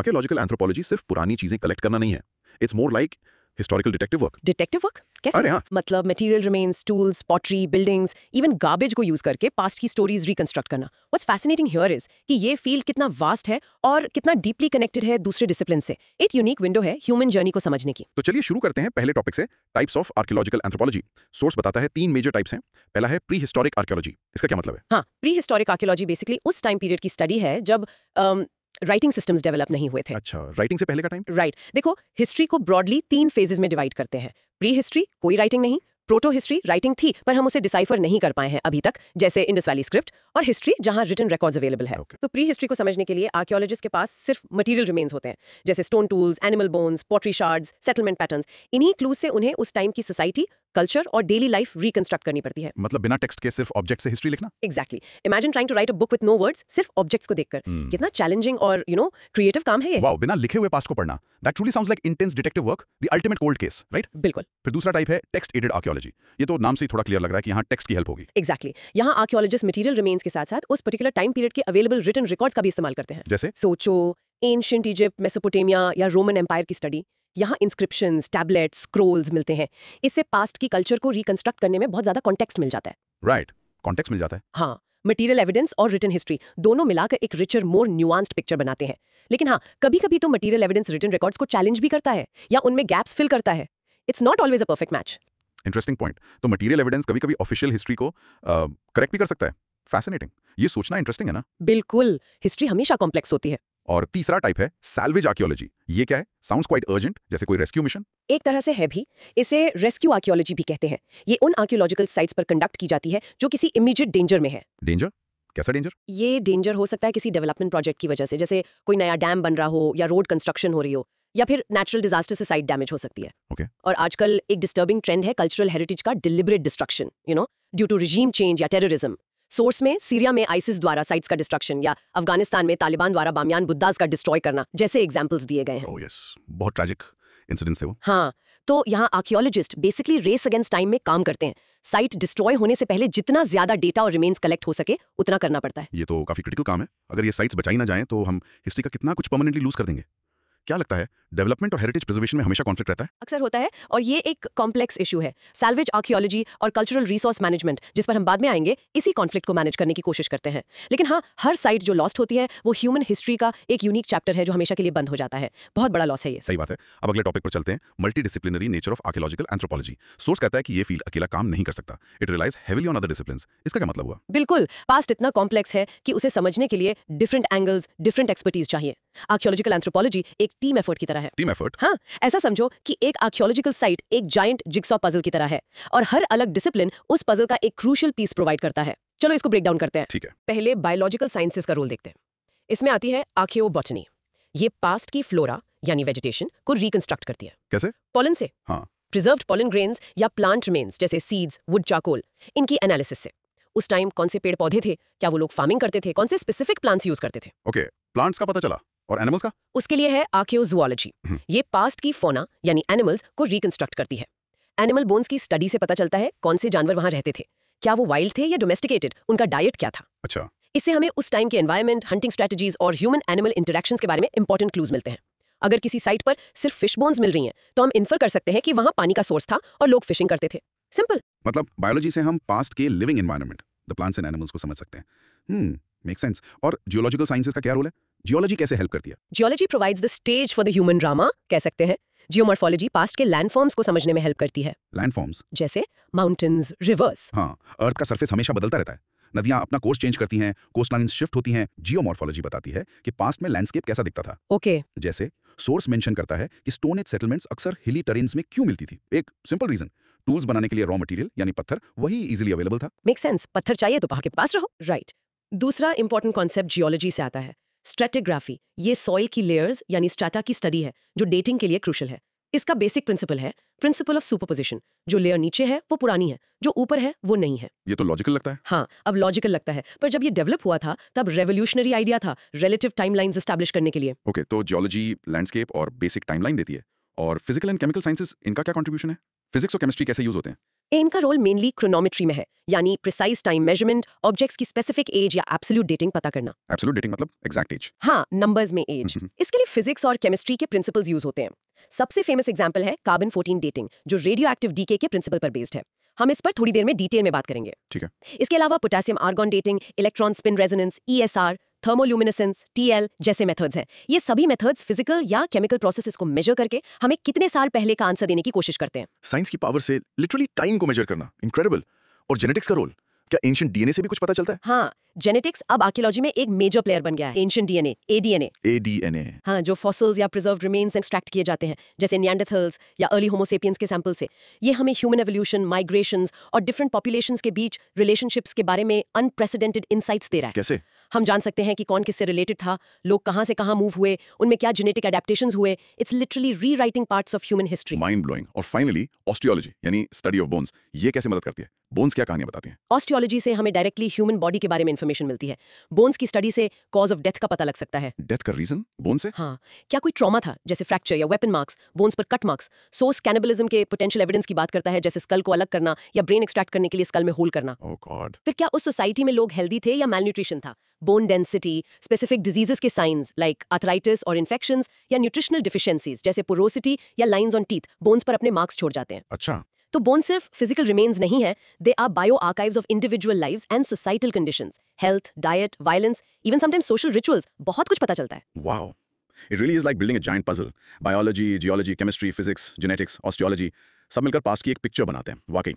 Archaeological anthropology सिर्फ पुरानी चीजें कलेक्ट करना नहीं है, it's more like historical detective work. Detective work कैसे? अरे हाँ। मतलब material remains, tools, pottery, buildings, even garbage को यूज करके पास्ट की स्टोरीज रिकंस्ट्रक्ट करना। व्हाट्स फैसिनेटिंग हियर इज कि ये फील्ड कितना वास्ट है और कितना डीपली कनेक्टेड है दूसरे डिसिप्लिन से। एक यूनिक विंडो है ह्यूमन जर्नी को समझने की। तो चलिए शुरू करते हैं पहले टॉपिक से, types of archaeological anthropology. Source बताता है 3 मेजर टाइप्स हैं। पहला है प्री हिस्टोरिक आर्कियोलॉजी। इसका क्या मतलब है? हाँ, प्री हिस्टोरिक आर्कियोलॉजी बेसिकली उस टाइम पीरियड की स्टडी है जब राइटिंग सिस्टम्स डेवलप नहीं हुए थे। अच्छा, राइटिंग से पहले का टाइम? राइट देखो, हिस्ट्री को ब्रॉडली 3 फेजेस में डिवाइड करते हैं। प्री हिस्ट्री, कोई राइटिंग नहीं। प्रोटो हिस्ट्री, राइटिंग थी पर हम उसे डिसाइफर नहीं कर पाए हैं अभी तक, जैसे इंडस वैली स्क्रिप्ट। और हिस्ट्री जहां रिटन रिकॉर्ड्स अवेलेबल है। Okay. तो प्री हिस्ट्री को समझने के लिए आर्कियोलॉजिस्ट के पास सिर्फ मटेरियल रिमेन्स होते हैं, जैसे stone tools, animal bones, pottery shards, settlement patterns. इन्हीं क्लूज से उन्हें उस टाइम की सोसाइटी, कल्चर और डेली लाइफ रिकंस्ट्रक्ट करनी पड़ती है। मतलब बिना टेक्स्ट के सिर्फ ऑब्जेक्ट से हिस्ट्री लिखना? Exactly. Imagine trying to write a book with no words, सिर्फ ऑब्जेक्ट्स को देखकर। कितना चैलेंजिंग और क्रिएटिव काम है ये। वाओ, बिना लिखे हुए पास्ट को पढ़ना, that truly sounds like intense detective work, the ultimate cold case, right? बिल्कुल। फिर दूसरा टाइप है टेक्स्ट एडेड आर्कियोलॉजी। ये तो नाम से ही थोड़ा क्लियर लग रहा है कि यहाँ टेक्स्ट की हेल्प होगी। एग्जैक्टली। यहाँ आर्कियोलॉजिस्ट मटेरियल रिमेन्स के साथ साथ उस पर्टिकुलर टाइम पीरियड के अवेलेबल रिटन रिकॉर्ड्स का भी इस्तेमाल करते हैं। जैसे? सोचो, एंशिएंट इजिप्ट, मेसोपोटामिया या रोमन एम्पायर की स्टडी। यहाँ इंस्क्रिप्शंस, टैबलेट्स, स्क्रोल्स मिलते हैं। इससे पास्ट की कल्चर को रिकंस्ट्रक्ट करने में बहुत ज्यादा कॉन्टेक्स्ट मिल जाता है। राइट, कॉन्टेक्स्ट मिल जाता है। हाँ, मटेरियल एविडेंस और रिटन हिस्ट्री दोनों मिलाकर एक रिचर, मोर न्यूआंस्ड पिक्चर बनाते हैं। लेकिन हाँ, कभी कभी तो मटेरियल एविडेंस रिटन रिकॉर्ड्स को चैलेंज भी करता है या उनमें गैप्स फिल करता है। It's not always a perfect match. Interesting point. तो मटेरियल एविडेंस कभी कभी ऑफिशियल हिस्ट्री को करेक्ट भी कर सकता है। फैसिनेटिंग। ये सोचना इंटरेस्टिंग है ना? बिल्कुल, हिस्ट्री हमेशा कॉम्प्लेक्स होती है। और तीसरा टाइप है सैल्वेज आर्कियोलॉजी। ये क्या है? साउंड्स क्वाइट अर्जेंट, जैसे कोई रेस्क्यू मिशन। एक तरह से है भी। इसे रेस्क्यू आर्कियोलॉजी भी कहते हैं। ये उन आर्कियोलॉजिकल साइट्स पर कंडक्ट की जाती है जो किसी इमीडिएट डेंजर में है। डेंजर? कैसा डेंजर? ये डेंजर हो सकता है किसी डेवलपमेंट प्रोजेक्ट की वजह से, जैसे कोई नया डैम बन रहा हो या रोड कंस्ट्रक्शन हो रही हो, या फिर नेचुरल डिजास्टर से साइट डैमेज हो सकती है। Okay. और आजकल एक डिस्टर्बिंग ट्रेंड है कल्चरल हेरिटेज का deliberate destruction, due to regime change या टेररिज्म। सोर्स में सीरिया में आइसिस द्वारा साइट्स का डिस्ट्रक्शन या अफगानिस्तान में तालिबान द्वारा बामियान बुद्धास का डिस्ट्रॉय करना जैसे एग्जांपल्स दिए गए हैं। ओह यस, बहुत ट्रैजिक इंसिडेंट्स थे वो। हाँ, तो यहाँ archaeologist basically race against time में काम करते हैं। साइट डिस्ट्रॉय होने से पहले जितना ज्यादा डेटा और रिमेन्स कलेक्ट हो सके उतना करना पड़ता है। ये तो काफी क्रिटिकल काम है। अगर ये साइट्स बचाई ना जाएं तो हम हिस्ट्री का कितना कुछ परमानेंटली लूज कर देंगे। क्या लगता है, डेवलपमेंट और हेरिटेज प्रिजर्वेशन में हमेशा कॉन्फ्लिक्ट रहता है? अक्सर होता है, और ये एक कॉम्प्लेक्स इशू है। सैल्वेज आर्कियोलॉजी और कल्चरल रिसोर्स मैनेजमेंट, जिस पर हम बाद में आएंगे, इसी कॉन्फ्लिक्ट को मैनेज करने की कोशिश करते हैं। लेकिन हाँ, हर साइट जो लॉस्ट होती है वो ह्यूमन हिस्ट्री का एक यूनिक चैप्टर है जो हमेशा के लिए बंद हो जाता है। बहुत बड़ा लॉस है ये। सही बात है। अब अगले टॉपिक पर चलते हैं, multi disciplinary nature of archaeological anthropology. Source कहता है कि ये फील्ड अकेला काम नहीं कर सकता, it relies heavily on other disciplines. इसका क्या मतलब हुआ? बिल्कुल, पास्ट इतना कॉम्प्लेक्स है कि उसे समझने के लिए डिफरेंट एंगल्स, डिफरेंट एक्सपर्टीज चाहिए। आर्कियोलॉजिकल एंथ्रोपोलॉजी एक टीम एफर्ट की तरह है। Team effort? हाँ, ऐसा समझो कि एक आर्कियोलॉजिकल साइट एक जायंट जिगसॉ पजल की तरह है और हर अलग डिसिप्लिन उस पजल का एक क्रूशियल पीस प्रोवाइड करता है। चलो इसको ब्रेक डाउन करते हैं। ठीक है। पहले बायोलॉजिकल साइंसेस का रोल देखते हैं। इसमें आती है आर्कियोबॉटनी। ये पास्ट की फ्लोरा यानी वेजिटेशन को रिकंस्ट्रक्ट करती है। कैसे? पॉलन से। हाँ। प्रिजर्व्ड पॉलन ग्रेन्स या प्लांट रिमेन्स जैसे सीड्स, वुड, चारकोल, इनकी एनालिसिस से। उस टाइम कौन से पेड़ पौधे थे, क्या वो लोग फार्मिंग करते थे, कौन से स्पेसिफिक प्लांट्स यूज करते थे। ओके, प्लांट्स का पता चला, और एनिमल्स का? उसके लिए है आर्कियोजूलॉजी। ये पास्ट की फौना यानी एनिमल्स को रिकंस्ट्रक्ट करती है। एनिमल बोन्स की स्टडी से पता चलता है कौन से जानवर वहां रहते थे, क्या वो वाइल्ड थे या डोमेस्टिकेटेड, उनका डाइट क्या था। अच्छा। इससे हमें उस टाइम के एनवायरनमेंट, हंटिंग स्ट्रेटजीज और ह्यूमन एनिमल इंटरेक्शंस के बारे में इंपॉर्टेंट क्लूज मिलते हैं। अगर किसी साइट पर सिर्फ फिश बोन्स मिल रही हैं, तो हम इन्फर कर सकते हैं कि वहां पानी का सोर्स था और लोग फिशिंग करते थे। सिंपल। मतलब बायोलॉजी से हम पास्ट के living environment, the plants and animals को समझ सकते हैं। Make sense. और जियोलॉजिकल साइंसेस का क्या रोल है? जियोलॉजी कैसे हेल्प करती है? Geology provides the stage for the human drama, कह सकते हैं। जियोमॉर्फोलॉजी पास्ट के लैंडफॉर्म्स को समझने में हेल्प करती है। लैंडफॉर्म्स? जैसे माउंटेन्स, रिवर्स। हाँ, अर्थ का सरफेस हमेशा बदलता रहता है, नदियां अपना कोर्स चेंज करती हैं, कोस्टलाइंस शिफ्ट होती हैं। जियोमॉर्फोलॉजी बताती है कि पास्ट में लैंडस्केप कैसा दिखता था। ओके। जैसे सोर्स मेंशन करता है कि स्टोन एज सेटलमेंट्स अक्सर हिली टेरेन्स में क्यों मिलती थी। एक सिंपल रीजन, टूल्स बनाने के लिए रॉ मटेरियल यानी पत्थर वही इजीली अवेलेबल था। Make sense. पत्थर चाहिए तो पहाड़ के पास रहो। राइट। दूसरा इंपॉर्टेंट कॉन्सेप्ट जियोलॉजी से आता है, स्ट्रेटिग्राफी। ये सॉइल की लेयर्स यानी स्ट्रेटा की स्टडी है जो डेटिंग के लिए क्रूशियल है। इसका बेसिक प्रिंसिपल है प्रिंसिपल ऑफ सुपरपोजिशन। जो लेयर नीचे है वो पुरानी है, जो ऊपर है वो नई है। ये तो लॉजिकल लगता है। हाँ, अब लॉजिकल लगता है, पर जब ये डेवलप हुआ था तब रेवोल्यूशनरी आइडिया था रिलेटिव टाइमलाइंस एस्टैब्लिश करने के लिए। ओके, तो जियोलॉजी लैंडस्केप और बेसिक टाइमलाइन देती है, और फिजिकल एंड केमिकल साइंसेस, इनका क्या कंट्रीब्यूशन है? फिजिक्स और केमिस्ट्री कैसे यूज होते हैं? इनका रोल मेनली क्रोनोमेट्री में है, यानी प्रिसाइज टाइम मेजरमेंट, ऑब्जेक्ट्स की स्पेसिफिक एज या एब्सोल्यूट डेटिंग पता करना। एब्सोल्यूट डेटिंग मतलब एग्जैक्ट एज। हाँ, नंबर्स में एज। इसके लिए फिजिक्स और केमिस्ट्री के प्रिंसिपल्स यूज होते हैं। सबसे फेमस एग्जांपल है कार्बन 14 डेटिंग, जो रेडियो एक्टिव डीके के प्रिंसिपल पर बेस्ड है। हम इस पर थोड़ी देर में डिटेल में बात करेंगे। ठीक है। इसके अलावा potassium argon dating, electron spin resonance, ESR, thermoluminescence, TL जैसे मेथड्स हैं। ये सभी मेथड्स फिजिकल या केमिकल प्रोसेसेस को मेजर करके हमें कितने साल पहले का आंसर देने की कोशिश करते हैं। साइंस की पावर से लिटरली टाइम को मेजर करना, इनक्रेडिबल। और जेनेटिक्स का रोल, क्या एंशिएंट डीएनए से भी कुछ पता चलता है? हाँ, जेनेटिक्स अब आर्कियोलॉजी में एक मेजर प्लेयर बन गया है। Ancient DNA, ADNA। ADNA। हाँ, जो फॉसिल्स या प्रिजर्व्ड रिमेन्स एक्सट्रैक्ट किए जाते हैं, जैसे निएंडरथल्स या अर्ली होमोसेपियंस के सैंपल से। ये हमें ह्यूमन एवोल्यूशन, माइग्रेशंस और डिफरेंट पॉपुलेशंस के बीच रिलेशनशिप्स के बारे में अनप्रेसिडेंटेड इनसाइट्स दे रहा है। कैसे? हम जान सकते हैं कि कौन किससे रिलेटेड था, लोग कहाँ से कहाँ मूव हुए, उनमें क्या जेनेटिक एडेप्टेशंस हुए। It's literally rewriting parts of human history. Mind blowing. और फाइनली ऑस्टियोलॉजी यानी स्टडी ऑफ बोन्स, ये कैसे मदद करती है? बोन्स क्या कहानियां बताती हैं? ऑस्टियोलॉजी से हमें डायरेक्टली ह्यूमन बॉडी के बारे में इन्फॉर्मेशन मिलती है। बोन्स की स्टडी से कॉज ऑफ डेथ का पता लग सकता है। डेथ का रीजन बोन से? हाँ, क्या कोई ट्रॉमा था, जैसे फ्रैक्चर या वेपन मार्क्स, बोन्स पर कट मार्क्स। सोर्स कैनिबलिज्म के पोटेंशियल एविडेंस की बात करता है, जैसे स्कल को अलग करना या ब्रेन एक्सट्रैक्ट करने के लिए स्कल में होल करना। ओह गॉड। फिर क्या उस सोसाइटी में लोग हेल्दी थे या मैलन्यूट्रिशन था? बोन डेंसिटी, स्पेसिफिक डिजीजेस के साइंस लाइक आर्थराइटिस और इन्फेक्शंस, या न्यूट्रिशनल डिफिशियंसीज जैसे पोरोसिटी या लाइंस ऑन टीथ बोन्स पर अपने मार्क्स छोड़ जाते हैं। अच्छा। तो बोन सिर्फ फिजिकल रिमेन्स नहीं है, they are bio archives of individual lives and societal conditions, health, diet, violence, even sometimes social rituals, बहुत कुछ पता चलता है। Wow, it really is like building a giant puzzle. Biology, geology, chemistry, physics, genetics, osteology सब मिलकर past की एक picture बनाते हैं। वाकई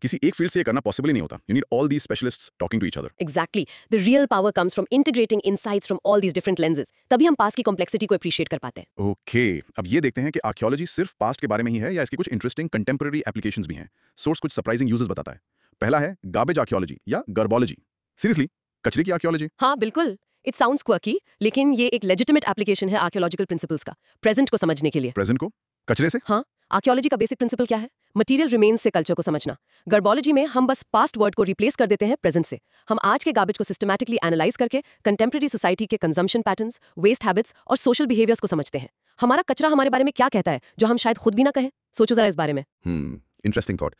किसी एक फील्ड से ये करना पॉसिबल ही नहीं होता। You need all these specialists talking to each other. Exactly. The real power comes from integrating insights from all these different lenses. तभी हम पास्ट की कॉम्प्लेक्सिटी को अप्रिशिएट कर पाते हैं। ओके, अब ये देखते हैं कि आर्कियोलॉजी सिर्फ पास्ट के बारे में ही है या इसकी कुछ इंटरेस्टिंग कंटेम्पररी एप्लीकेशंस भी हैं। सोर्स कुछ सरप्राइजिंग यूजेस बताता है। पहला है गार्बेज आर्कियोलॉजी या गर्बोलॉजी। सीरियसली, कचरे की आर्कियोलॉजी? हाँ, बिल्कुल। इट साउंड्स क्वर्की, लेकिन ये एक लेजिटिमेट एप्लीकेशन है आर्कियोलॉजिकल प्रिंसिपल्स का, प्रेजेंट को समझने के लिए। प्रेजेंट को कचरे से? हाँ, आर्कियोलॉजी का बेसिक प्रिंसिपल क्या है? मटेरियल रिमेन्स से कल्चर को समझना। गर्बोलॉजी में हम बस पास्ट वर्ड को रिप्लेस कर देते हैं प्रेजेंट से। हम आज के गार्बेज को सिस्टमैटिकली एनालाइज करके कंटेम्प्रेरी सोसाइटी के कंजम्पशन पैटर्न्स, वेस्ट हैबिट्स और सोशल बिहेवियर्स को समझते हैं। हमारा कचरा हमारे बारे में क्या कहता है, जो हम शायद खुद भी ना कहें। सोचो जरा इस बारे में। Interesting thought.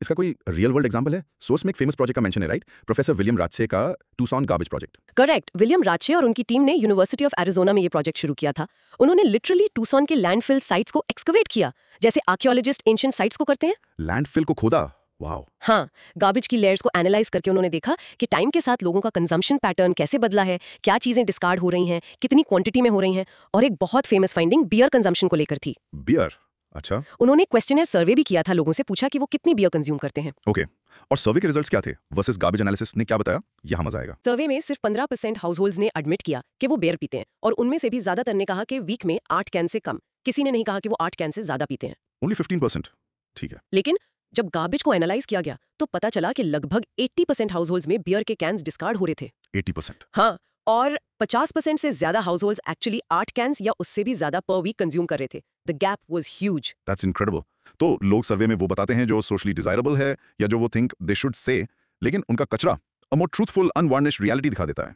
इसका कोई रियल वर्ल्ड एग्जांपल है? सोर्स में एक फेमस प्रोजेक्ट का मेंशन है, राइट? प्रोफेसर विलियम रात्से का Tucson garbage project. Correct. William Rathje और उनकी टीम ने यूनिवर्सिटी ऑफ एरिजोना में ये प्रोजेक्ट शुरू किया था। उन्होंने लिटरली टूसॉन के लैंडफिल साइट्स को एक्सकवेट किया, जैसे आर्कियोलॉजिस्ट एंशिएंट साइट्स को करते हैं। लैंडफिल को खोदा? वाओ। हाँ, गार्बेज की लेयर्स को एनालाइज करके उन्होंने देखा कि टाइम के साथ लोगों का कंजम्पशन पैटर्न कैसे बदला है, क्या चीजें डिस्कार्ड हो रही हैं, कितनी क्वांटिटी में हो रही हैं। और एक बहुत फेमस फाइंडिंग बियर कंजम्पशन को लेकर थी। बियर? अच्छा। उन्होंने क्वेश्चनर सर्वे भी किया था, लोगों से पूछा कि वो कितनी बियर कंज्यूम करते हैं। ओके, और सर्वे के रिजल्ट्स क्या थे वर्सेस गार्बेज एनालिसिस ने क्या बताया? यहाँ मजा आएगा। सर्वे में सिर्फ 15% हाउसहोल्ड्स ने एडमिट किया कि वो बियर पीते हैं, और उनमें से भी ज्यादातर ने कहा कि वीक में 8 कैन से कम। किसी ने नहीं कहा कि वो 8 कैन से ज्यादा पीते हैं। ओनली 15%? ठीक है। लेकिन जब गार्बेज को एनालाइज किया गया तो पता चला कि लगभग 80% हाउसहोल्ड्स में बियर के कैन्स डिस्कार्ड हो रहे थे। 80%? हाँ, और 50% से ज्यादा हाउसहोल्ड्स एक्चुअली 8 कैन्स या उससे भी ज्यादा पर वीक कंज्यूम कर रहे थे। The gap was huge. That's incredible. तो लोग सर्वे में वो बताते हैं जो सोशली डिजायरेबल है या जो वो थिंक दे शुड से, लेकिन उनका कचरा अ मोर ट्रूथफुल अनवार्निश्ड रियलिटी दिखा देता है।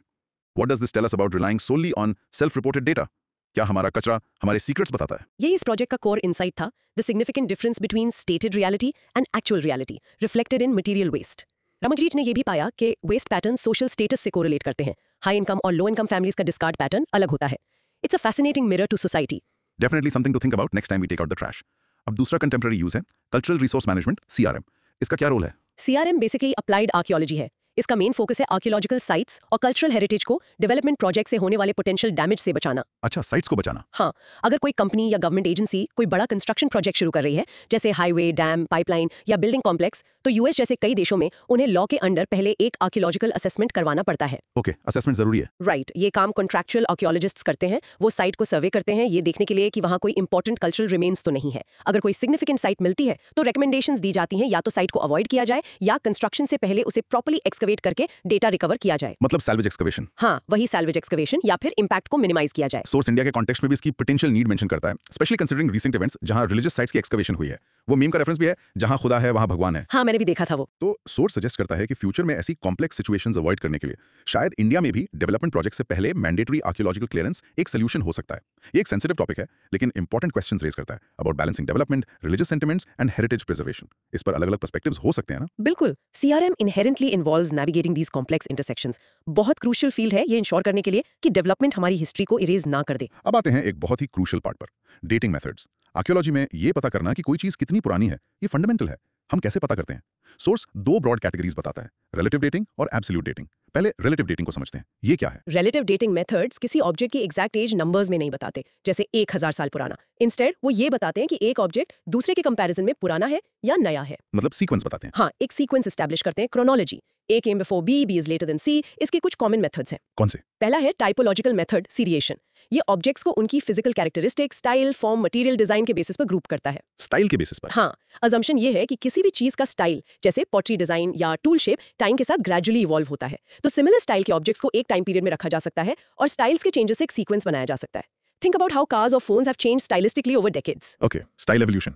What does this tell us about relying solely on self reported data? क्या हमारा कचरा हमारे सीक्रेट्स बताता है? ये इस प्रोजेक्ट का कोर इनसाइट था, the significant difference between stated reality and actual reality reflected in material waste. रमकजीत ने यह भी पाया कि वेस्ट पैटर्न सोशल स्टेटस से कोरिलेट करते हैं। हाई इनकम और लो इनकम फैमिलीज का डिस्कार्ड पैटर्न अलग होता है। It's a fascinating mirror to society. Definitely something to think about next time we take out the trash. अब दूसरा कंटेम्पररी यूज है कल्चरल रिसोर्स मैनेजमेंट, CRM। इसका क्या रोल है? CRM बेसिकली अप्लाइड आर्कियोलॉजी है। इसका मेन फोकस है archaeological sites और कल्चरल हेरिटेज को डेवलपमेंट प्रोजेक्ट से होने वाले पोटेंशियल डैमेज से बचाना। अच्छा, साइट्स को बचाना। हाँ, अगर कोई कंपनी या गवर्नमेंट एजेंसी कोई बड़ा कंस्ट्रक्शन प्रोजेक्ट शुरू कर रही है, जैसे हाईवे, डैम, पाइपलाइन या बिल्डिंग कॉम्प्लेक्स, तो US जैसे कई देशों में उन्हें लॉ के अंडर पहले एक आर्कियोलॉजिकल असेसमेंट करवाना पड़ता है। ओके, असेसमेंट जरूरी है। राइट, ये काम कॉन्ट्रैक्चुअल आर्कियोलॉजिस्ट्स करते हैं। वो साइट को सर्वे करते हैं, ये देखने के लिए कि वहाँ कोई इंपॉर्टेंट कल्चरल रिमेन्स तो नहीं है। अगर कोई सिग्निफिकेंट साइट मिलती है तो रिकमेंडेशंस दी जाती हैं, या तो साइट को अवॉइड किया जाए या कंस्ट्रक्शन से पहले उसे प्रॉपर्ली एक्सकवेट करके डेटा रिकवर किया जाए। मतलब सैल्वेज एक्सकवेशन? हाँ, वही सैल्वेज एक्सकवेशन, या फिर इंपैक्ट को मिनिमाइज किया जाए। सोर्स इंडिया के कॉन्टेक्स्ट में भी इसकी पोटेंशियल नीड मेंशन करता है, स्पेशली कंसीडरिंग रीसेंट इवेंट्स जहां रिलीजियस साइट्स की एक्सकवेशन हुई है। वो मीम का रेफरेंस भी है, जहां खुदा है वहां भगवान है। हाँ, मैंने भी देखा था वो। तो सोर्स सजेस्ट करता है कि फ्यूचर में ऐसी कॉम्प्लेक्स सिचुएशंस अवॉइड करने के लिए शायद इंडिया में भी डेवलपमेंट प्रोजेक्ट से पहले मैंडेटरी आर्कियोलॉजिकल क्लियरेंस एक सोल्यूशन हो सकता है। ये एक सेंसिटिव टॉपिक है, लेकिन इंपॉर्टेंट क्वेश्चंस रेज करता है about balancing development, religious sentiments and heritage preservation. इस पर अलग-अलग पर्सपेक्टिव्स हो सकते हैं ना। बिल्कुल, CRM inherently involves navigating these complex intersections. बहुत क्रूशियल फील्ड है ये इंश्योर करने के लिए कि डेवलपमेंट हमारी हिस्ट्री को इरेज ना कर दे। अब आते हैं एक बहुत ही क्रूशियल पार्ट पर, डेटिंग मेथड्स। आर्कियोलॉजी में ये पता करना कि कोई चीज कितनी पुरानी है, ये फंडामेंटल है। हम कैसे पता करते हैं? सोर्स दो ब्रॉड कैटेगरीज बताता है, रिलेटिव डेटिंग और एब्सोल्यूट डेटिंग। पहले रिलेटिव डेटिंग को समझते हैं, ये क्या है? रिलेटिव डेटिंग मेथड्स किसी ऑब्जेक्ट की एग्जैक्ट एज नंबर्स में नहीं बताते, जैसे 1000 साल पुराना। इंस्टेड वो ये बताते हैं कि एक ऑब्जेक्ट दूसरे के कंपैरिजन में पुराना है या नया है। मतलब सीक्वेंस बताते हैं। हाँ, एक सीक्वेंस एस्टैब्लिश करते हैं, chronology. A came before B, B is later than C। इसके कुछ कॉमन मेथड्स हैं। कौन से? पहला है टाइपोलॉजिकल मेथड, सीरिएशन। ये ऑब्जेक्ट्स को उनकी physical characteristics, style, form, material, design के बेसिस पर ग्रुप करता है। स्टाइल के बेसिस पर? हाँ, अजम्पशन ये है कि किसी भी चीज का स्टाइल, जैसे पॉटरी डिजाइन या टूल शेप, टाइम के साथ ग्रेजुअली इवॉल्व होता है। तो सिमिलर स्टाइल के ऑब्जेक्ट्स को एक टाइम पीरियड में रखा जा सकता है और स्टाइल्स के चेंजेस से एक सीक्वेंस बनाया जा सकता है। थिंक अबाउट हाउ कार्स और phones have changed stylistically over decades. Okay, style evolution.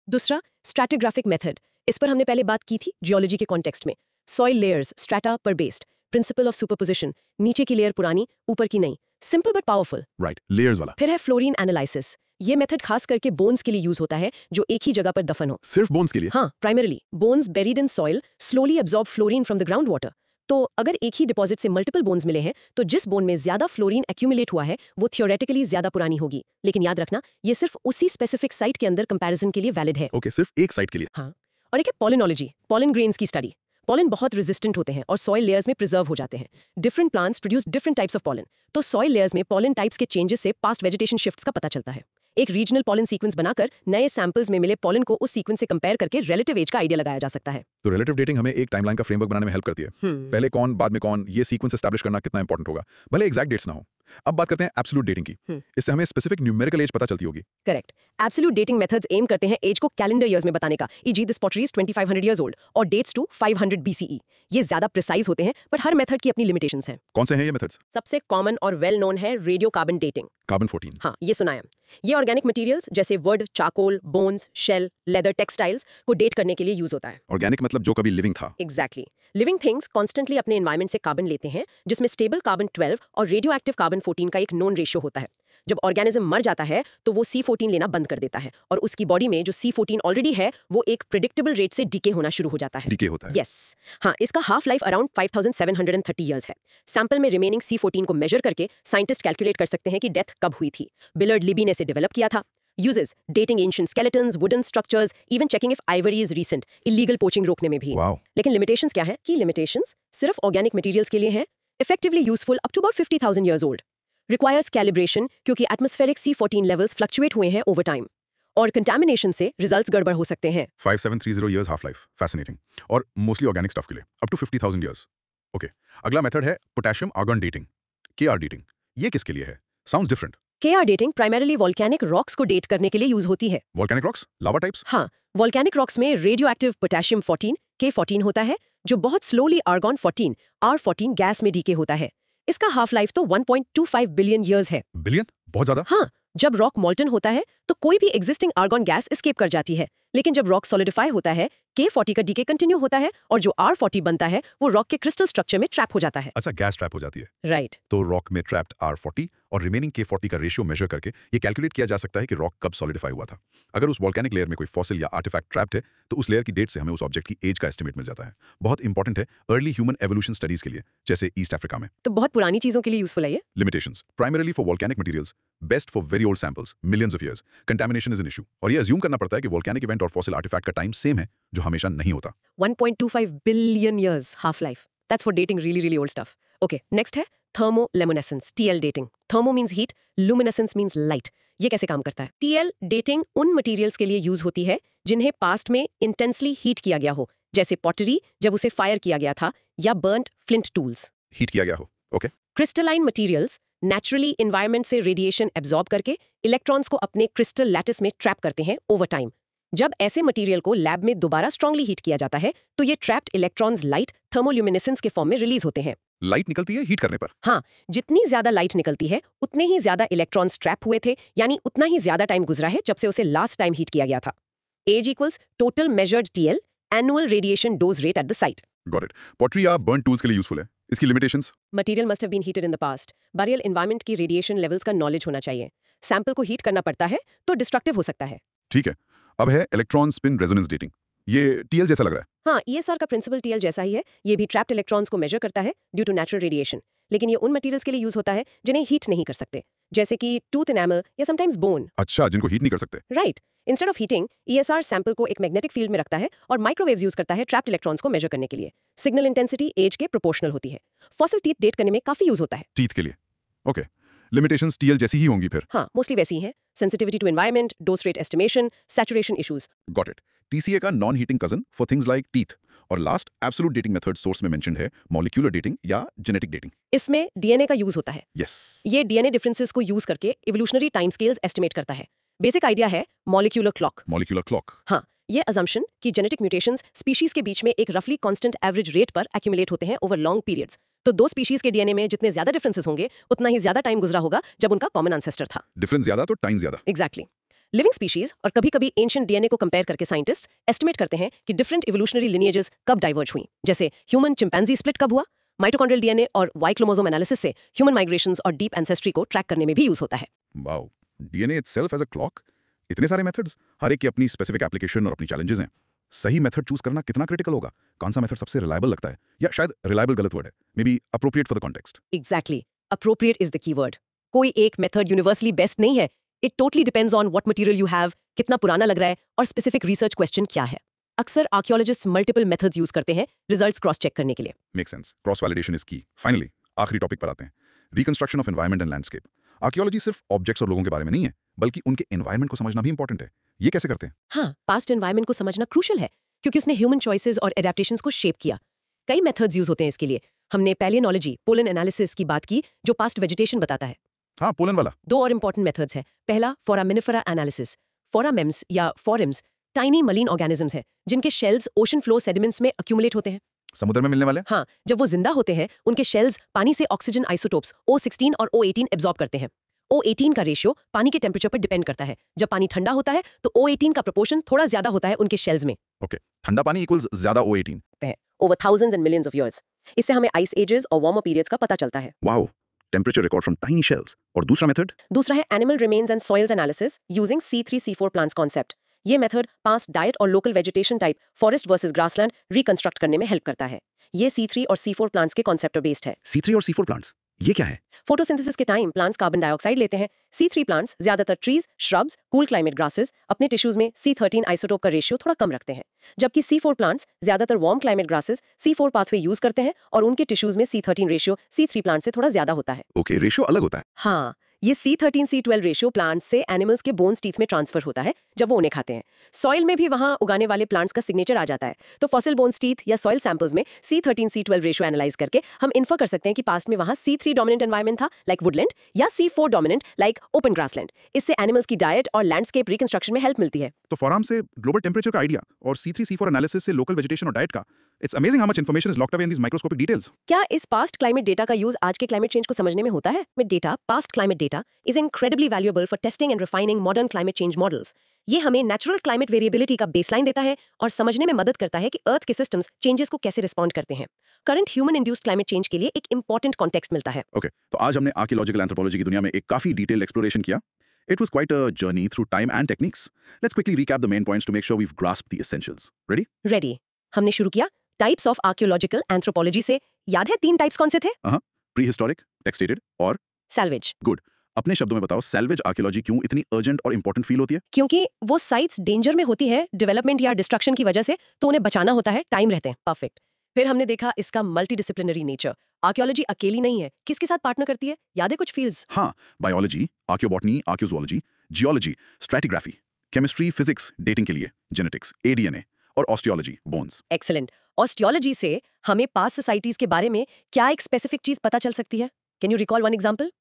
दूसरा, स्ट्रैटिग्राफिक मेथड। इस पर हमने पहले बात की थी जियोलॉजी के कॉन्टेक्स्ट में। सॉइल लेयर्स, स्ट्रैटा पर बेस्ड, प्रिंसिपल ऑफ सुपरपोजिशन, नीचे की लेयर पुरानी, ऊपर की नहीं। Simple but powerful. Right, layers वाला। फिर है फ्लोरीन एनालिसिस। ये मेथड खास करके बोन्स के लिए यूज होता है जो एक ही जगह पर दफन हो। सिर्फ बोन्स के लिए? हाँ, primarily bones buried in soil slowly absorb fluorine from the ground water. तो अगर एक ही डिपॉजिट से मल्टीपल बोन्स मिले हैं तो जिस बोन में ज्यादा फ्लोरीन एक्यूमुलेट हुआ है वो थियोरेटिकली ज्यादा पुरानी होगी। लेकिन याद रखना, ये सिर्फ उसी स्पेसिफिक साइट के अंदर कंपैरिजन के लिए वैलिड है। ओके, सिर्फ एक साइट के लिए। हाँ, और एक है पॉलिनोलॉजी, पॉलन ग्रेन्स की स्टडी। पॉलन बहुत रेजिस्टेंट होते हैं और सॉइल लेयर्स में प्रिजर्व हो जाते हैं। Different plants produce different types of pollen, तो सॉइल लेयर्स में पॉलन टाइप्स के चेंजेस से पास्ट वेजिटेशन शिफ्ट्स का पता चलता है। एक रीजनल पॉलन सीक्वेंस बनाकर नए सैंपल्स में मिले पॉलन को उस सीक्वेंस से कंपेयर करके रिलेटिव एज का आइडिया लगाया जा सकता है। तो रिलेटिव डेटिंग हमें एक टाइमलाइन का फ्रेमवर्क बनाने में हेल्प करती है। पहले कौन, बाद में कौन, ये सीक्वेंस एस्टैब्लिश करना कितना इंपॉर्टेंट होगा, भले एग्जैक्ट डेट्स ना हो। अब बात करते हैं एब्सोल्यूट डेटिंग की। इससे हमें स्पेसिफिक न्यूमेरिकल एज पता चलती होगी। Correct. Absolute dating methods aim करते हैं एज को कैलेंडर ईयर्स में बताने का, e g. This pottery is 2500 years old और डेट्स टू 500 BCE। ये ज्यादा प्रिसाइज होते हैं, पर हर मेथड की अपनी लिमिटेशंस हैं। कौन से हैं ये मेथड्स? सबसे कॉमन और वेल नोन है रेडियो कार्बन डेटिंग। कार्बन 14। हाँ, ये सुना है। ये ऑर्गेनिक मटेरियल्स जैसे wood, charcoal, bones, shell, leather, textiles को डेट करने के लिए यूज होता है। ऑर्गेनिक मतलब जो कभी लिविंग था। एग्जैक्टली। लिविंग थिंग्स कॉन्स्टेंटली अपने एनवायरमेंट से कार्बन लेते हैं, जिसमें स्टेबल कार्बन 12 और रेडियो एक्टिव कार्बन 14 का एक नोन रेशियो होता है। जब ऑर्गेनिज्म मर जाता है तो वो C14 लेना बंद कर देता है और उसकी बॉडी में जो C14 ऑलरेडी है वो एक प्रिडिक्टेबल रेट से डीके होना शुरू हो जाता है। डीके होता है? यस। हाँ, इसका हाफ लाइफ अराउंड 5730 ईयर्स है। सैंपल में रिमेनिंग C14 को मेजर करके साइंटिस्ट कैलकुलेट कर सकते हैं कि डेथ कब हुई थी। बिलर्ड लिबी ने इसे डेवलप किया था। Uses dating ancient skeletons, wooden structures, even checking if ivory is recent, illegal poaching रोकने में भी। Wow. लेकिन limitations क्या है? कि limitations सिर्फ organic materials के लिए हैं, effectively useful up to about 50,000 years old. Requires calibration क्योंकि atmospheric C14 levels fluctuate हुए हैं over time. और contamination से results गड़बड़ हो सकते हैं। 5730 years half life, fascinating. और mostly organic stuff के लिए, up to 50,000 years. Okay. अगला मेथड है potassium argon dating, KR dating. ये किसके लिए है? Sounds different. KR dating primarily volcanic rocks को डेट करने के लिए यूज होती है। Volcanic rocks, lava types? हाँ, वोल्केनिक रॉक्स में रेडियो एक्टिव पोटेशियम 14 K14 होता है जो बहुत स्लोली आर्गन 14 R14 गैस में डीके होता है। इसका हाफ लाइफ तो 1.25 बिलियन ईयर्स है। बिलियन? बहुत ज्यादा? हाँ, जब रॉक मॉल्टन होता है तो कोई भी एग्जिस्टिंग आर्गन गैस एस्केप कर जाती है, लेकिन जब रॉक सॉलिडिफाई होता है K40 का डीके कंटिन्यू होता है और जो R40 बनता है वो रॉक के क्रिस्टल स्ट्रक्चर में ट्रैप हो जाता है। अच्छा, गैस ट्रैप हो जाती है। राइट। तो रॉक में ट्रैप्ड R40 और रिमेनिंग K40 का रेशियो मेजर करके ये कैलकुलेट किया जा सकता है कि रॉक कब सॉलिडिफाई हुआ था। अगर उस वोल्केनिक लेयर में कोई फॉसिल या आर्टिफैक्ट ट्रैप्ड है तो उस लेयर की डेट से हमें उस ऑब्जेक्ट की एज का एस्टिमेट मिल जाता है। बहुत इंपॉर्टेंट है अर्ली ह्यूमन एवोल्यूशन स्टडीज के लिए, जैसे ईस्ट अफ्रीका में। तो बहुत पुरानी चीजों के लिए यूजफुल है ये। Limitations primarily for volcanic materials, best for very old samples, millions of years. Contamination is an issue और ये अज्यूम करना पड़ता है कि वोल्केनिक इवेंट और फॉसिल आर्टिफैक्ट का टाइम सेम है, जो हमेशा नहीं होता। 1.25 billion years half life. That's for dating really old stuff. Okay, next है thermoluminescence, TL dating. Thermo means heat, luminescence means light. ये कैसे काम करता है? TL dating उन materials के लिए यूज होती है जिन्हें पास्ट में इंटेंसली हीट किया गया हो, जैसे पॉटरी जब उसे फायर किया गया था, या बर्न्ट फ्लिंट टूल्स। हीट किया गया हो, okay. Crystalline materials naturally environment से रेडिएशन एब्जॉर्ब करके इलेक्ट्रॉन्स को अपने क्रिस्टल लैटिस में ट्रैप करते हैं ओवर टाइम। जब ऐसे मटेरियल को लैब में दोबारा स्ट्रांगली हीट किया जाता है तो ये ट्रैप्ड इलेक्ट्रॉन्स लाइट थर्मोल्यूमिनेसेंस के फॉर्म में रिलीज होते हैं। लाइट निकलती है हीट करने पर। हाँ, जितनी ज्यादा लाइट निकलती है उतने ही ज्यादा इलेक्ट्रॉन्स ट्रैप हुए थे, यानी उतना ही ज्यादा टाइम गुजरा है जब से उसे लास्ट टाइम हीट किया गया था। Age equals total measured TL, annual radiation dose rate at the site. Got it. Pottery या बर्न टूल्स के लिए यूजफुल है। इसकी limitations? Material must have been heated in the past. Burial environment की radiation levels का knowledge होना चाहिए। Sample को हीट करना पड़ता है तो डिस्ट्रक्टिव हो सकता है। ठीक है। अब है इलेक्ट्रॉन स्पिन रेजोनेंस डेटिंग। ये टीएल जैसा लग रहा है। हाँ, ईएसआर का प्रिंसिपल टीएल जैसा ही है। ये भी ट्रैप्ड इलेक्ट्रॉन्स को मेजर करता है ड्यू टू नेचुरल रेडिएशन, लेकिन ये उन मटेरियल्स के लिए यूज होता है जिन्हें हीट नहीं कर सकते, जैसे कि टूथ एनामल या समटाइम्स बोन। अच्छा, जिनको हीट नहीं कर सकते। Right. Instead of heating, ESR sample को एक मैग्नेटिक फील्ड में रखता है और माइक्रोवेव्स यूज करता है ट्रैप्ड इलेक्ट्रॉन्स को मेजर करने के लिए। सिग्नल इंटेंसिटी एज के प्रोपोर्शनल होती है। फॉसिल टीथ डेट करने में काफी यूज होता है। टीथ के लिए। ओके। लिमिटेशंस टीएल जैसी ही होंगी फिर। हाँ, मोस्टली वैसी ही हैं। Sensitivity to environment, dose rate estimation, saturation issues. Got it. TCA का non heating cousin for things like teeth. और last absolute dating method source में मेंशन्ड है मॉलिक्यूलर डेटिंग या जेनेटिक डेटिंग। इसमें डीएनए का यूज होता है। यस। ये डीएनए डिफरेंसेस को यूज करके इवोल्यूशनरी टाइम स्केल्स एस्टिमेट करता है। बेसिक आइडिया है मॉलिक्यूलर क्लॉक। Molecular clock. हाँ, ये अजम्पशन कि जेनेटिक म्यूटेशंस स्पीशीज के बीच में एक रफली कांस्टेंट एवरेज रेट पर एक्यूमुलेट होते हैं ओवर लॉन्ग पीरियड्स। तो दो स्पीशीज के डीएनए में जितने ज्यादा डिफरेंसेस होंगे उतना ही ज्यादा टाइम गुजरा होगा जब उनका कॉमन एंसेस्टर था। डिफरेंस ज्यादा तो टाइम ज्यादा। एग्जैक्टली। लिविंग स्पीशीज और कभी-कभी एंशिएंट डीएनए को कंपेयर करके साइंटिस्ट एस्टिमेट करते हैं कि डिफरेंट इवोल्यूशनरी लिनिएजेस कब डाइवर्ज हुई, जैसे ह्यूमन चिंपैंजी स्प्लिट कब हुआ। माइटोकॉन्ड्रियल डीएनए और वाई क्रोमोसोम एनालिसिस से ह्यूमन माइग्रेशंस और डीप एंसेस्ट्री को ट्रैक करने में भी यूज होता है। Wow, DNA itself as a clock. इतने सारे मेथड्स, हर एक की अपनी स्पेसिफिक एप्लीकेशन और अपनी चैलेंजेस हैं। सही मेथड चूज करना कितना क्रिटिकल होगा? कौन सा मेथड सबसे रिलायबल लगता है? या शायद रिलायबल गलत वर्ड है, may be appropriate for the context. Exactly, appropriate is the keyword. कोई एक मेथड यूनिवर्सली बेस्ट नहीं है। It totally depends on what material you have, कितना पुराना लग रहा है और स्पेसिफिक रिसर्च क्वेश्चन क्या है। अक्सर आर्कियोलॉजिस्ट्स मल्टीपल मेथड्स यूज करते हैं रिजल्ट्स क्रॉस चेक करने के लिए। Make sense. Cross validation is की। फाइनली आखिरी टॉपिक पर आते हैं, reconstruction of environment and landscape. Archaeology सिर्फ ऑब्जेक्ट्स और लोगों के बारे में नहीं है, बल्कि उनके एनवायरनमेंट को समझना भी इंपॉर्टेंट है। ये कैसे करते हैं? हाँ, पास्ट एनवायरनमेंट को समझना क्रूशियल है क्योंकि उसने ह्यूमन चॉइसेस और एडेप्टेशंस को शेप किया। कई मेथड्स यूज होते हैं इसके लिए। हमने पैलियोनोलॉजी, पोलन एनालिसिस की बात की जो पास्ट वेजिटेशन बताता है। हाँ, पोलन वाला। दो और इंपॉर्टेंट मेथड्स हैं। पहला फोरामिनिफेरा एनालिसिस। फोरामेम्स या फोरिम्स टाइनी मरीन ऑर्गेनिजम्स हैं जिनके शेल्स ओशन फ्लो सेडिमेंट्स में अक्यूमुलेट होते हैं। समुद्र में मिलने वाले? हाँ, जब वो जिंदा होते हैं उनके शेल्स पानी से ऑक्सीजन आइसोटोप्स O16 और O18 एब्जॉर्ब करते हैं। O18 का रेशियो पानी के टेम्परेचर पर डिपेंड करता है। जब पानी ठंडा होता है तो O18 का प्रोपोर्शन थोड़ा ज्यादा होता है उनके शेल्स में। ओके, ठंडा पानी इक्वल्स ज्यादा O18। Over thousands and millions of years. इससे हमें आइस एजेस और वार्मर पीरियड्स का पता चलता है। Wow, temperature record from tiny shells. और दूसरा मेथड? दूसरा है animal remains and soils analysis using C3-C4 plants concept. ये मेथड पास्ट डाइट और local vegetation type forest versus grassland reconstruct करने में हेल्प करता है। ये C3 और C4 प्लांट्स के कॉन्सेप्ट पर बेस्ड है। C3 और C4 प्लांट्स, ये क्या है? फोटोसिंथेसिस के टाइम प्लांट्स कार्बन डाइऑक्साइड लेते हैं। C3 प्लांट्स ज्यादातर trees, shrubs, cool climate grasses अपने टिश्यूज में C13 आइसोटोप का रेशियो थोड़ा कम रखते हैं, जबकि C4 प्लांट्स ज्यादातर warm climate grasses C4 pathway use करते हैं और उनके टिश्यूज में C13 रेशियो C3 प्लांट से थोड़ा ज्यादा होता है। ओके, रेशियो अलग होता है। हाँ, ये C13-C12 रेशियो प्लांट्स से एनिमल्स के बोन्स टीथ में ट्रांसफर होता है जब वो उन्हें खाते हैं। सॉइल में भी वहां उगाने वाले प्लांट्स का सिग्नेचर आ जाता है। तो फॉसिल बोन्स टीथ या सॉइल सैंपल्स में C13-C12 रेशियो एनालाइज करके हम इन्फर कर सकते हैं कि पास्ट में वहां C3 डोमिनेंट एनवायरनमेंट था लाइक वुडलैंड या C4 dominant like open grassland. इससे एनिमल्स की डाइट और लैंडस्केप रिकंस्ट्रक्शन में हेल्प मिलती है। तो फोराम से ग्लोबल टेम्परेचर का आइडिया और C3-C4 एनालिसिस से लोकल वेजिटेशन और डाइट का, it's amazing how much information is locked away in these microscopic details. क्या इस पास्ट क्लाइमेट डेटा का यूज आज के क्लाइमेट चेंज को समझने में होता है? में data, past climate data is incredibly valuable for testing and refining modern climate change models. ये हमें नेचुरल क्लाइमेट वेरिएबिलिटी का बेसलाइन देता है और समझने में मदद करता है कि अर्थ के सिस्टम्स चेंजेस को कैसे रिस्पॉन्ड करते हैं। Current human induced climate change के लिए एक इंपॉर्टेंट कॉन्टेक्स्ट मिलता है। ओके, तो आज हमने आर्कियोलॉजिकल एंथ्रोपोलॉजी की दुनिया में एक काफी डिटेल्ड एक्सप्लोरेशन किया। It was quite a journey through time and techniques. Let's quickly recap the main points to make sure we've grasped the essentials. Ready? Ready. हमने शुरू किया टाइप्स ऑफ आर्कियोलॉजिकल एंथ्रोपोलॉजी से। याद है 3 टाइप्स कौन से थे? Prehistoric, textated और सैल्वेज। गुड। अपने शब्दों में बताओ, सैल्वेज आर्कियोलॉजी क्यों इतनी अर्जेंट और इंपॉर्टेंट फील होती है? क्योंकि वो साइट्स डेंजर में होती है डेवलपमेंट या डिस्ट्रक्शन की वजह से, तो उन्हें बचाना होता है, टाइम रहते हैं। परफेक्ट। फिर हमने देखा इसका मल्टीडिसिप्लिनरी नेचर। आर्कियोलॉजी अकेली नहीं है, किसके साथ पार्टनर करती है? याद है कुछ फील्ड्स? हाँ, biology, archaeobotany, archaeozoology, geology, stratigraphy, chemistry, physics, dating के लिए, जेनेटिक्स, एडीएनए और ऑस्टियोलॉजी, बोन्स। एक्सीलेंट। ऑस्टियोलॉजी से हमें पास्ट सोसाइटीज के बारे में क्या एक स्पेसिफिक चीज पता चल सकती है? Can you recall one example?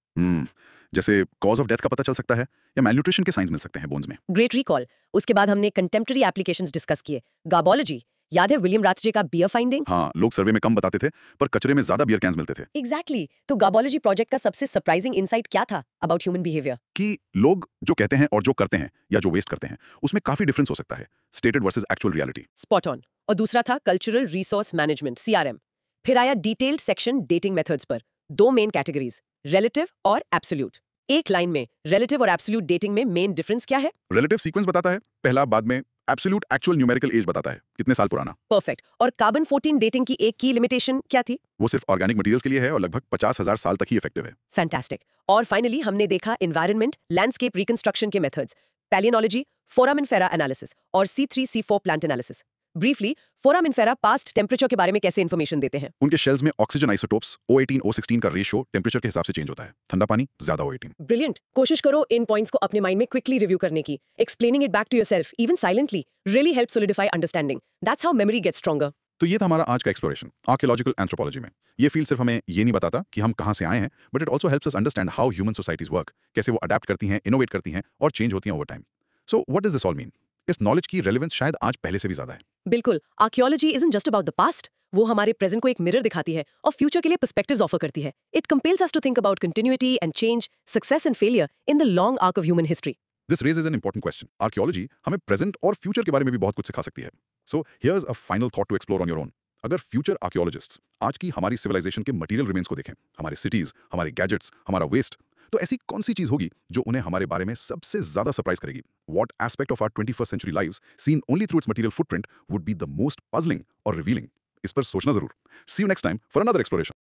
जैसे कॉज ऑफ डेथ का पता चल सकता है या मैलन्यूट्रिशन के साइंस मिल सकते हैं बोन्स में। Great recall. उसके बाद हमने कंटेम्प्रेरी एप्लीकेशंस डिस्कस किए। गार्बोलॉजी याद है विलियम राथजे का बियर फाइंडिंग? हाँ, लोग सर्वे में कम बताते थे पर कचरे में ज्यादा बियर कैंस मिलते थे। एग्जैक्टली तो गार्बोलॉजी प्रोजेक्ट का सबसे सरप्राइजिंग इनसाइट क्या था अबाउट ह्यूमन बिहेवियर? कि लोग जो कहते हैं और जो करते हैं या जो वेस्ट करते हैं उसमें काफी डिफरेंस हो सकता है, stated versus actual reality. Spot on. और दूसरा था कल्चरल रिसोर्स मैनेजमेंट CRM। फिर आया डिटेल्ड सेक्शन डेटिंग मेथड्स पर। दो मेन कैटेगरीज, रिलेटिव और एब्सोल्यूट। एक लाइन में रिलेटिव और एब्सोल्यूट डेटिंग में मेन डिफरेंस क्या है? रिलेटिव सीक्वेंस बताता है पहला, बाद में एब्सोल्यूट एक्चुअल न्यूमेरिकल एज बताता है कितने साल पुराना। परफेक्ट। और कार्बन 14 डेटिंग की एक की लिमिटेशन क्या थी? वो सिर्फ ऑर्गेनिक मटेरियल्स के लिए है और लगभग 50,000 साल तक ही इफेक्टिव है। फैंटास्टिक। और फाइनली हमने देखा एनवायरनमेंट लैंडस्केप रिकंस्ट्रक्शन के मेथड्स, पैलियोनोलॉजी, फोरामिनिफेरा एनालिसिस और C3C4 plant analysis. Briefly, foraminifera past temperature के बारे में कैसे इन्फॉर्मेशन देते हैं? उनके शेल्स में ऑक्सीजन आइसोटोप्स O18 O16 का रेशियो टेम्परेचर के हिसाब से चेंज होता है, ठंडा पानी ज्यादा O18। ब्रिलियंट। कोशिश करो इन पॉइंट्स को अपने माइंड में क्विकली रिव्यू करने की। Explaining it back to yourself even silently really help solidify understanding. That's how memory gets stronger. तो ये था हमारा आज का एक्सप्लोरेशन आर्कियोलॉजिकल एंथ्रोपोलॉजी में। ये फील्ड सिर्फ हमें ये नहीं बताता कि हम कहाँ से आए हैं, but it also helps us understand how human societies work, कैसे वो अडेप्ट करती हैं, इनोवेट करती हैं और चेंज होती हैं over time. So what does this all mean? इस नॉलेज की रेलेवेंस शायद आज पहले से भी ज्यादा है। बिल्कुल, archaeology isn't just about the past. वो हमारे प्रेजेंट को एक मिरर दिखाती है और फ्यूचर के लिए पर्सपेक्टिव्स ऑफर करती है। It compels us to think about continuity and change, success and failure in the long arc of human history. This raises an important question. Archaeology हमें प्रेजेंट और फ्यूचर के बारे में भी बहुत कुछ सिखा सकती है। So here's a final thought to explore on your own. अगर फ्यूचर आर्कियोलॉजिस्ट्स आज की हमारी सिविलाइजेशन के मटेरियल रिमेन्स को देखें, हमारे सिटीज, हमारे गैजेट्स, हमारा वेस्ट, तो ऐसी कौन सी चीज होगी जो उन्हें हमारे बारे में सबसे ज्यादा सरप्राइज करेगी? What aspect of our 21st century lives, seen only through its material footprint, would be the most puzzling or revealing? इस पर सोचना जरूर। See you next time for another exploration.